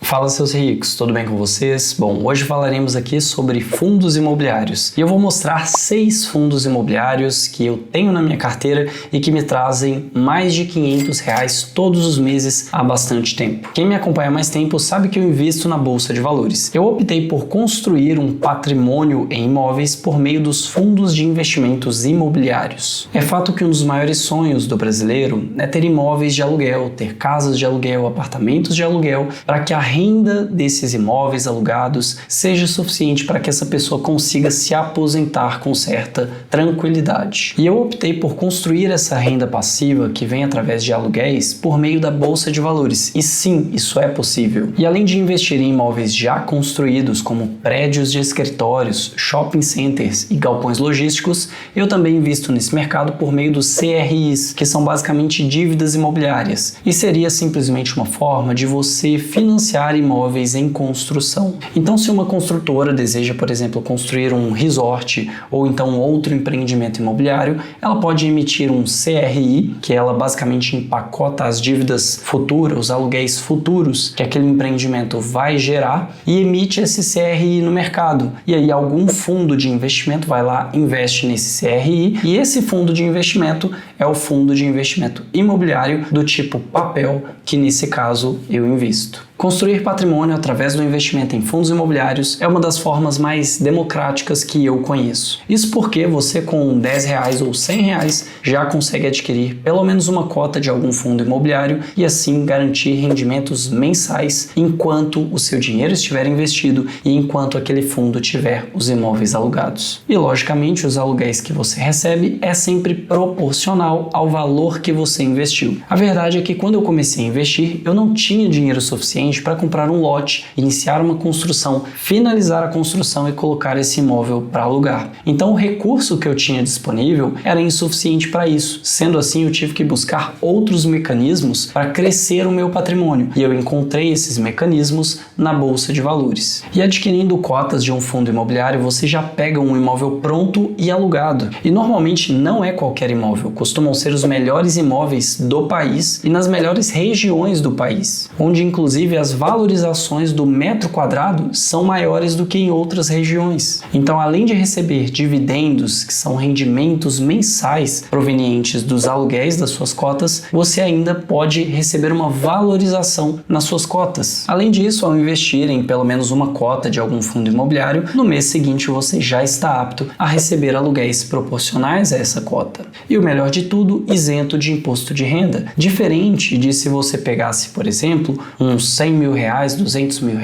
Fala, seus ricos, tudo bem com vocês? Bom, hoje falaremos aqui sobre fundos imobiliários e eu vou mostrar 6 fundos imobiliários que eu tenho na minha carteira e que me trazem mais de R$500 todos os meses há bastante tempo. Quem me acompanha há mais tempo sabe que eu invisto na Bolsa de Valores. Eu optei por construir um patrimônio em imóveis por meio dos fundos de investimentos imobiliários. É fato que um dos maiores sonhos do brasileiro é ter imóveis de aluguel, ter casas de aluguel, apartamentos de aluguel, para que a renda desses imóveis alugados seja suficiente para que essa pessoa consiga se aposentar com certa tranquilidade. E eu optei por construir essa renda passiva que vem através de aluguéis por meio da Bolsa de Valores. E sim, isso é possível. E além de investir em imóveis já construídos, como prédios de escritórios, shopping centers e galpões logísticos, eu também invisto nesse mercado por meio dos CRIs, que são basicamente dívidas imobiliárias. E seria simplesmente uma forma de você financiar imóveis em construção. Então, se uma construtora deseja, por exemplo, construir um resort ou então outro empreendimento imobiliário, ela pode emitir um CRI, que ela basicamente empacota as dívidas futuras, os aluguéis futuros que aquele empreendimento vai gerar e emite esse CRI no mercado. E aí algum fundo de investimento vai lá, investe nesse CRI e esse fundo de investimento é o fundo de investimento imobiliário do tipo papel, que nesse caso eu invisto. Construir patrimônio através do investimento em fundos imobiliários é uma das formas mais democráticas que eu conheço. Isso porque você com R$10 ou R$100 já consegue adquirir pelo menos uma cota de algum fundo imobiliário e assim garantir rendimentos mensais enquanto o seu dinheiro estiver investido e enquanto aquele fundo tiver os imóveis alugados. E logicamente os aluguéis que você recebe é sempre proporcional ao valor que você investiu. A verdade é que quando eu comecei a investir, eu não tinha dinheiro suficiente para comprar um lote, iniciar uma construção, finalizar a construção e colocar esse imóvel para alugar. Então o recurso que eu tinha disponível era insuficiente para isso. Sendo assim, eu tive que buscar outros mecanismos para crescer o meu patrimônio e eu encontrei esses mecanismos na Bolsa de Valores. E adquirindo cotas de um fundo imobiliário, você já pega um imóvel pronto e alugado. E normalmente não é qualquer imóvel, costumam ser os melhores imóveis do país e nas melhores regiões do país, onde inclusive as valorizações do metro quadrado são maiores do que em outras regiões. Então, além de receber dividendos, que são rendimentos mensais provenientes dos aluguéis das suas cotas, você ainda pode receber uma valorização nas suas cotas. Além disso, ao investir em pelo menos uma cota de algum fundo imobiliário, no mês seguinte você já está apto a receber aluguéis proporcionais a essa cota. E o melhor de tudo, isento de imposto de renda. Diferente de se você pegasse, por exemplo, uns R$100 mil, R$200 mil,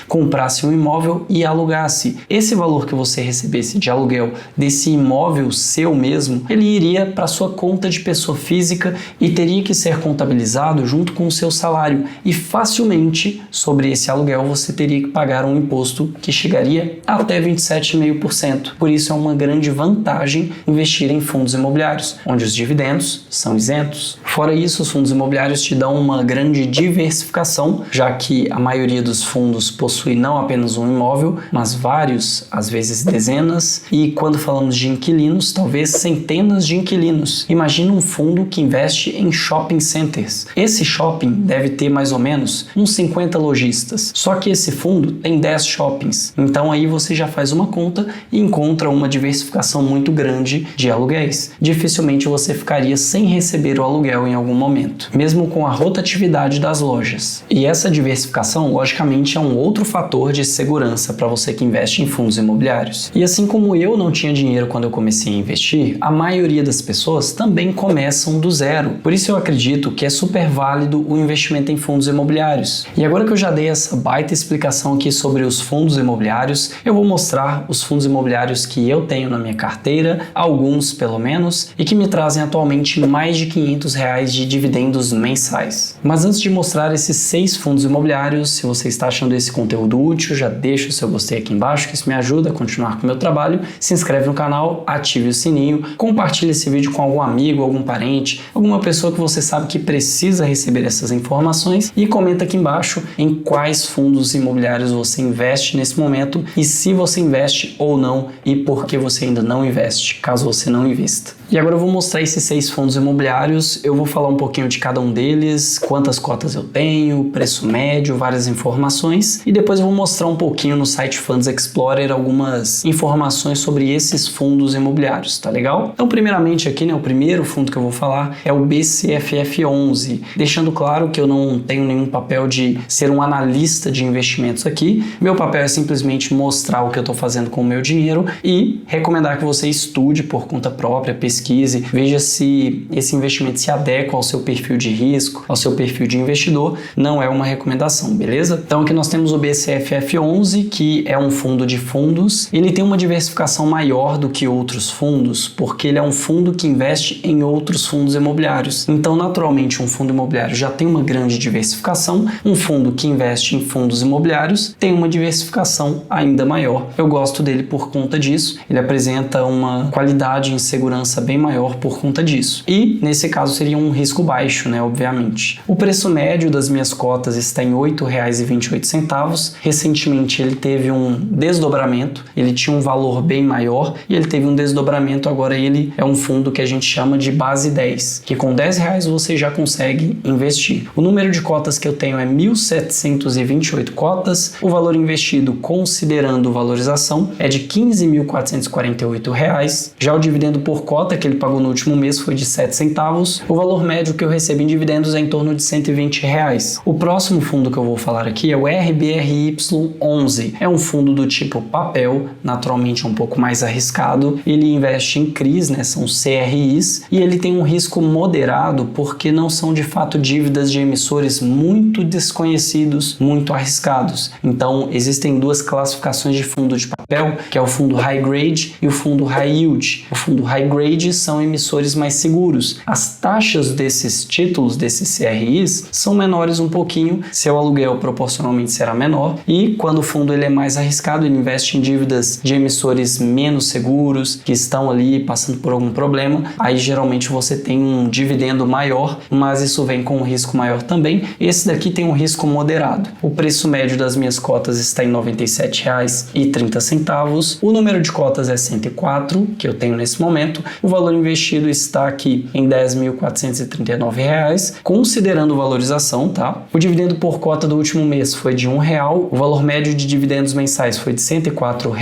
comprasse um imóvel e alugasse. Esse valor que você recebesse de aluguel desse imóvel seu mesmo, ele iria para sua conta de pessoa física e teria que ser contabilizado junto com o seu salário. E facilmente, sobre esse aluguel, você teria que pagar um imposto que chegaria até 27,5%. Por isso é uma grande vantagem investir em fundos imobiliários, onde os dividendos são isentos. Fora isso, os fundos imobiliários te dão uma grande diversificação, já que a maioria dos fundos possui não apenas um imóvel, mas vários, às vezes dezenas, e quando falamos de inquilinos, talvez centenas de inquilinos. Imagina um fundo que investe em shopping centers. Esse shopping deve ter mais ou menos uns 50 lojistas, só que esse fundo tem 10 shoppings. Então aí você já faz uma conta e encontra uma diversificação muito grande de aluguéis. Dificilmente você ficaria sem receber o aluguel em algum momento, mesmo com a rotatividade das lojas. E essa diversificação, logicamente, é um outro fator de segurança para você que investe em fundos imobiliários. E assim como eu não tinha dinheiro quando eu comecei a investir, a maioria das pessoas também começam do zero. Por isso eu acredito que é super válido o investimento em fundos imobiliários. E agora que eu já dei essa baita explicação aqui sobre os fundos imobiliários, eu vou mostrar os fundos imobiliários que eu tenho na minha carteira, alguns pelo menos, e que me trazem atualmente mais de R$500 de dividendos mensais. Mas antes de mostrar esses 6 fundos imobiliários, se você está achando esse conteúdo útil, já deixa o seu gostei aqui embaixo, que isso me ajuda a continuar com o meu trabalho, se inscreve no canal, ative o sininho, compartilhe esse vídeo com algum amigo, algum parente, alguma pessoa que você sabe que precisa receber essas informações e comenta aqui embaixo em quais fundos imobiliários você investe nesse momento e se você investe ou não e por que você ainda não investe, caso você não invista. E agora eu vou mostrar esses 6 fundos imobiliários, eu vou falar um pouquinho de cada um deles, quantas cotas eu tenho, preço médio, várias informações, e depois eu vou mostrar um pouquinho no site Funds Explorer algumas informações sobre esses fundos imobiliários, tá legal? Então, primeiramente aqui, o primeiro fundo que eu vou falar é o BCFF11, deixando claro que eu não tenho nenhum papel de ser um analista de investimentos aqui, meu papel é simplesmente mostrar o que eu estou fazendo com o meu dinheiro e recomendar que você estude por conta própria, pesquise, veja se esse investimento se adequa ao seu perfil de risco, ao seu perfil de investidor, não é uma recomendação, beleza? Então aqui nós temos o BCFF11, que é um fundo de fundos, ele tem uma diversificação maior do que outros fundos, porque ele é um fundo que investe em outros fundos imobiliários. Então, naturalmente, um fundo imobiliário já tem uma grande diversificação, um fundo que investe em fundos imobiliários tem uma diversificação ainda maior. Eu gosto dele por conta disso, ele apresenta uma qualidade em segurança bem maior por conta disso. E, nesse caso, seria um risco baixo, obviamente. O preço médio das minhas cotas está em R$ 8,28. Recentemente, ele teve um desdobramento, ele tinha um valor bem maior e ele teve um desdobramento, agora ele é um fundo que a gente chama de base 10, que com R$10 você já consegue investir. O número de cotas que eu tenho é 1.728 cotas, o valor investido considerando valorização é de R$ 15.448, já o dividendo por cota que ele pagou no último mês foi de 7 centavos, o valor médio que eu recebo em dividendos é em torno de R$ 120. O próximo fundo que eu vou falar aqui é o RBRY11, é um fundo do tipo papel, naturalmente um pouco mais arriscado, ele investe em CRIs, são CRIs, e ele tem um risco moderado porque não são de fato dívidas de emissores muito desconhecidos, muito arriscados. Então existem duas classificações de fundo de papel, que é o fundo High Grade e o fundo High Yield. O fundo High Grade são emissores mais seguros. As taxas desses títulos, desses CRIs, são menores um pouquinho, seu aluguel proporcionalmente será menor, e quando o fundo ele é mais arriscado, ele investe em dívidas de emissores menos seguros, que estão ali passando por algum problema, aí geralmente você tem um dividendo maior, mas isso vem com um risco maior também. Esse daqui tem um risco moderado. O preço médio das minhas cotas está em R$ 97,30. O número de cotas é 104, que eu tenho nesse momento. O valor investido está aqui em R$ 10.439, considerando valorização, tá? O dividendo por cota do último mês foi de R$ 1,00. O valor médio de dividendos mensais foi de R$ 104.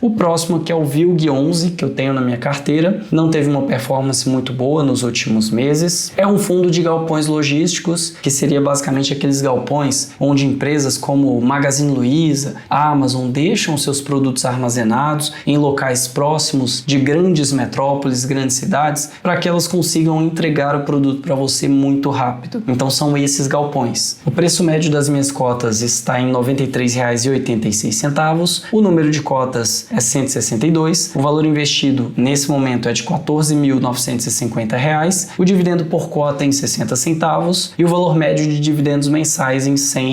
O próximo, que é o VILG11, que eu tenho na minha carteira, não teve uma performance muito boa nos últimos meses. É um fundo de galpões logísticos, que seria basicamente aqueles galpões onde empresas como Magazine Luiza, Amazon deixam seus produtos armazenados em locais próximos de grandes metrópoles, grandes cidades, para que elas consigam entregar o produto para você muito rápido. Então são esses galpões. O preço médio das minhas cotas está em R$ 93,86. O número de cotas é 162. O valor investido nesse momento é de R$ 14.950. O dividendo por cota em 60 centavos e o valor médio de dividendos mensais em R$ 100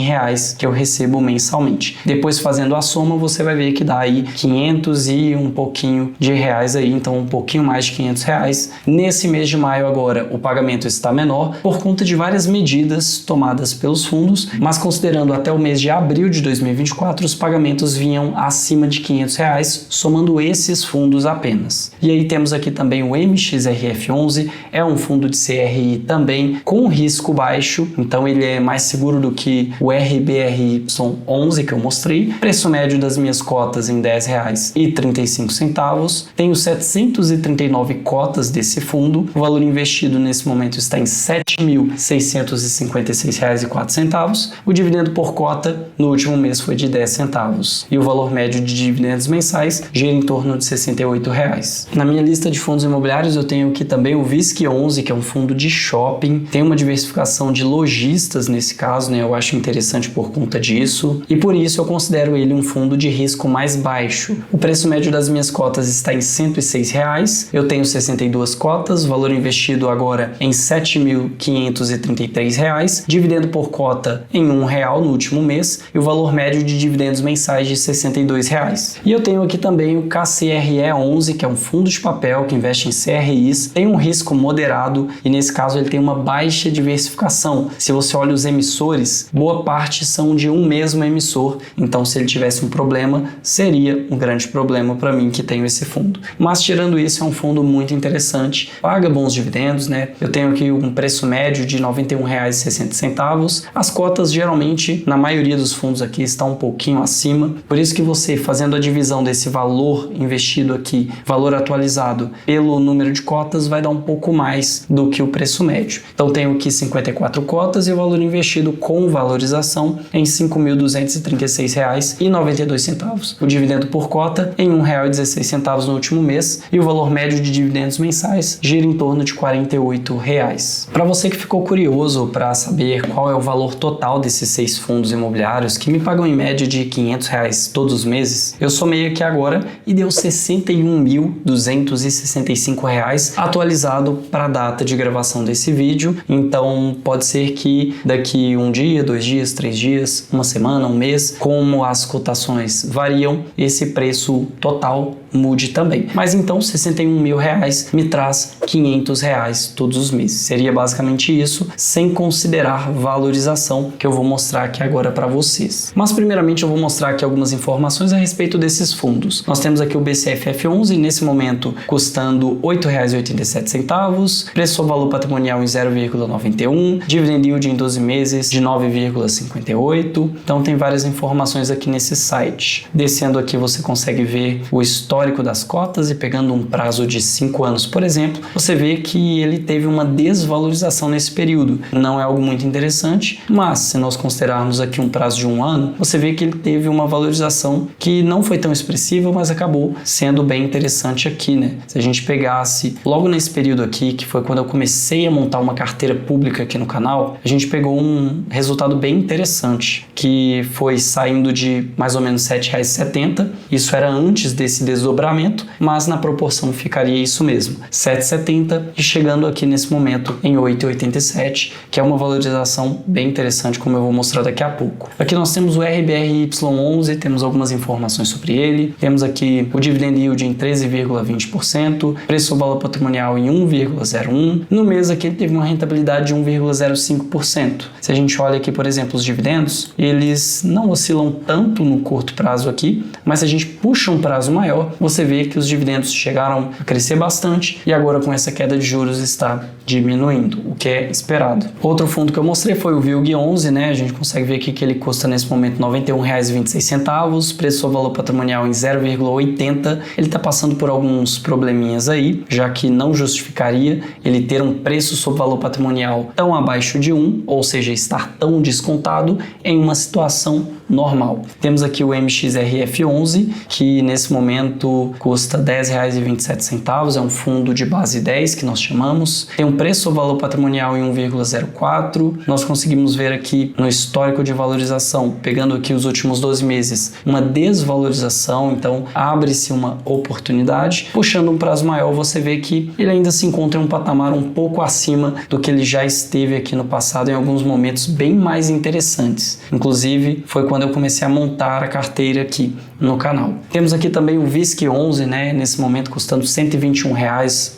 que eu recebo mensalmente. Depois, fazendo a soma, você vai ver que dá aí 500 e um pouquinho de reais aí, então um pouquinho mais de 500 reais. Nesse mês de maio agora, o pagamento está menor por conta de várias medidas tomadas pelos fundos, mas considerando até o mês de abril de 2024, os pagamentos vinham acima de 500 reais, somando esses fundos apenas. E aí temos aqui também o MXRF11, é um fundo de CRI também com risco baixo, então ele é mais seguro do que o RBRY11 que eu mostrei. Preço médio das minhas cotas em R$ 10,35. Tenho 739 cotas desse fundo. O valor investido nesse momento está em R$ 7.656,04. O dividendo por cota no último mês foi de 10 centavos. E o valor médio de dividendos mensais gira em torno de R$ 68. Na minha lista de fundos imobiliários eu tenho aqui também o VISC11, que é um fundo de shopping. Tem uma diversificação de lojistas nesse caso, eu acho interessante por conta disso. E por isso eu considero ele um fundo de risco mais baixo. O preço médio das minhas cotas está em R$ 106. Eu tenho 62 cotas, o valor investido agora em R$ 7.533. Dividendo por cota em R$ 1,00 no último mês e o valor médio de dividendos mensais de R$ 62. E eu tenho aqui também o KCRE11, que é um fundo de papel que investe em CRIs, tem um risco moderado e nesse caso ele tem uma baixa diversificação. Se você olha os emissores, boa parte são de um mesmo emissor, então se ele tivesse um problema, seria um grande problema para mim que tenho esse fundo. Mas tirando isso, é um fundo fundo muito interessante, paga bons dividendos, né? Eu tenho aqui um preço médio de R$ 91,60. As cotas geralmente, na maioria dos fundos aqui, estão um pouquinho acima, por isso que você fazendo a divisão desse valor investido aqui, valor atualizado, pelo número de cotas, vai dar um pouco mais do que o preço médio. Então tenho aqui 54 cotas e o valor investido com valorização em R$ 5.236,92. O dividendo por cota em R$ 1,16 no último mês e o valor médio de dividendos mensais gira em torno de R$ 48. Para você que ficou curioso para saber qual é o valor total desses 6 fundos imobiliários que me pagam em média de R$ 500 todos os meses, eu somei aqui agora e deu R$ 61.265 atualizado para a data de gravação desse vídeo. Então pode ser que daqui um dia, 2 dias, 3 dias, uma semana, um mês, como as cotações variam, esse preço total mude também. Mas então R$ 61 mil me traz R$ 500 todos os meses. Seria basicamente isso, sem considerar valorização, que eu vou mostrar aqui agora para vocês. Mas primeiramente eu vou mostrar aqui algumas informações a respeito desses fundos. Nós temos aqui o BCFF11, nesse momento custando R$ 8,87, preço ao valor patrimonial em 0,91, dividend yield em 12 meses de 9,58. Então tem várias informações aqui nesse site. Descendo aqui você consegue ver o histórico das cotas e pegando um prazo de 5 anos, por exemplo, você vê que ele teve uma desvalorização nesse período. Não é algo muito interessante, mas se nós considerarmos aqui um prazo de 1 ano, você vê que ele teve uma valorização que não foi tão expressiva, mas acabou sendo bem interessante aqui, né? Se a gente pegasse logo nesse período aqui, que foi quando eu comecei a montar uma carteira pública aqui no canal, a gente pegou um resultado bem interessante, que foi saindo de mais ou menos R$ 7,70. Isso era antes desse desdobramento, mas na proporção ficaria isso mesmo, R$ 7,70 e chegando aqui nesse momento em R$ 8,87, que é uma valorização bem interessante, como eu vou mostrar daqui a pouco. Aqui nós temos o RBRY11, temos algumas informações sobre ele, temos aqui o dividend yield em 13,20%, preço ao valor patrimonial em 1,01%, no mês aqui ele teve uma rentabilidade de 1,05%. Se a gente olha aqui, por exemplo, os dividendos, eles não oscilam tanto no curto prazo aqui, mas se a gente puxa um prazo maior, você vê que os dividendos chegaram a crescer bastante e agora com essa queda de juros está diminuindo, o que é esperado. Outro fundo que eu mostrei foi o VILG11, né? A gente consegue ver aqui que ele custa nesse momento R$ 91,26, preço ao valor patrimonial em 0,80. Ele está passando por alguns probleminhas aí, já que não justificaria ele ter um preço sobre valor patrimonial tão abaixo de 1, ou seja, estar tão descontado em uma situação normal. Temos aqui o MXRF11, que nesse momento custa R$ 10,27, é um fundo de base 10 que nós chamamos, tem um preço ou valor patrimonial em 1,04. Nós conseguimos ver aqui no histórico de valorização, pegando aqui os últimos 12 meses, uma desvalorização, então abre-se uma oportunidade. Puxando um prazo maior, você vê que ele ainda se encontra em um patamar um pouco acima do que ele já esteve aqui no passado em alguns momentos bem mais interessantes. Inclusive, foi quando eu comecei a montar a carteira aqui no canal. Temos aqui também o VISC11, né? Nesse momento custando R$ 121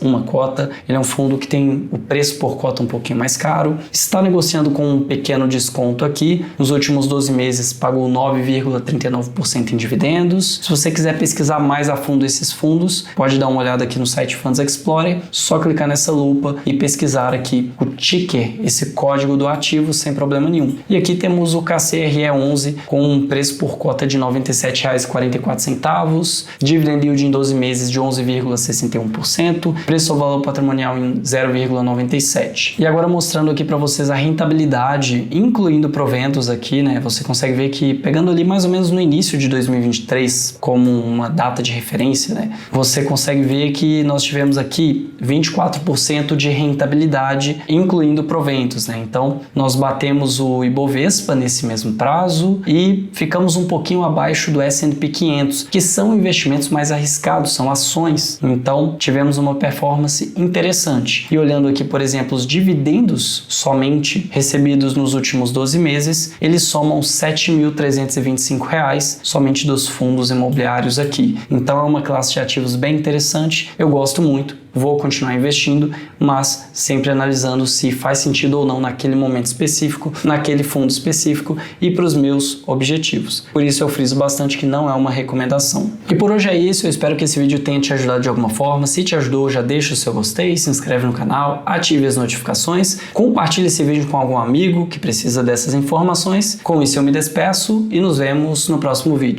uma cota. Ele é um fundo que tem o preço por cota um pouquinho mais caro. Está negociando com um pequeno desconto aqui. Nos últimos 12 meses pagou 9,39% em dividendos. Se você quiser pesquisar mais a fundo esses fundos, pode dar uma olhada aqui no site Funds Explorer. Só clicar nessa lupa e pesquisar aqui o ticker, esse código do ativo, sem problema nenhum. E aqui temos o KCRE11 com um preço por cota de R$ 97,44, dividend yield em 12 meses de 11,61%, preço ao valor patrimonial em 0,97. E agora mostrando aqui para vocês a rentabilidade, incluindo proventos aqui, né? Você consegue ver que pegando ali mais ou menos no início de 2023 como uma data de referência, né? Você consegue ver que nós tivemos aqui 24% de rentabilidade, incluindo proventos, né? Então, nós batemos o Ibovespa nesse mesmo prazo e ficamos um pouquinho abaixo do S&P 500, que são investimentos mais arriscados, são ações. Então, tivemos uma performance interessante. E olhando aqui, por exemplo, os dividendos somente recebidos nos últimos 12 meses, eles somam R$ 7.325 somente dos fundos imobiliários aqui. Então, é uma classe de ativos bem interessante. Eu gosto muito. vou continuar investindo, mas sempre analisando se faz sentido ou não naquele momento específico, naquele fundo específico e para os meus objetivos. Por isso eu friso bastante que não é uma recomendação. E por hoje é isso, eu espero que esse vídeo tenha te ajudado de alguma forma. Se te ajudou, já deixa o seu gostei, se inscreve no canal, ative as notificações, compartilhe esse vídeo com algum amigo que precisa dessas informações. Com isso eu me despeço e nos vemos no próximo vídeo.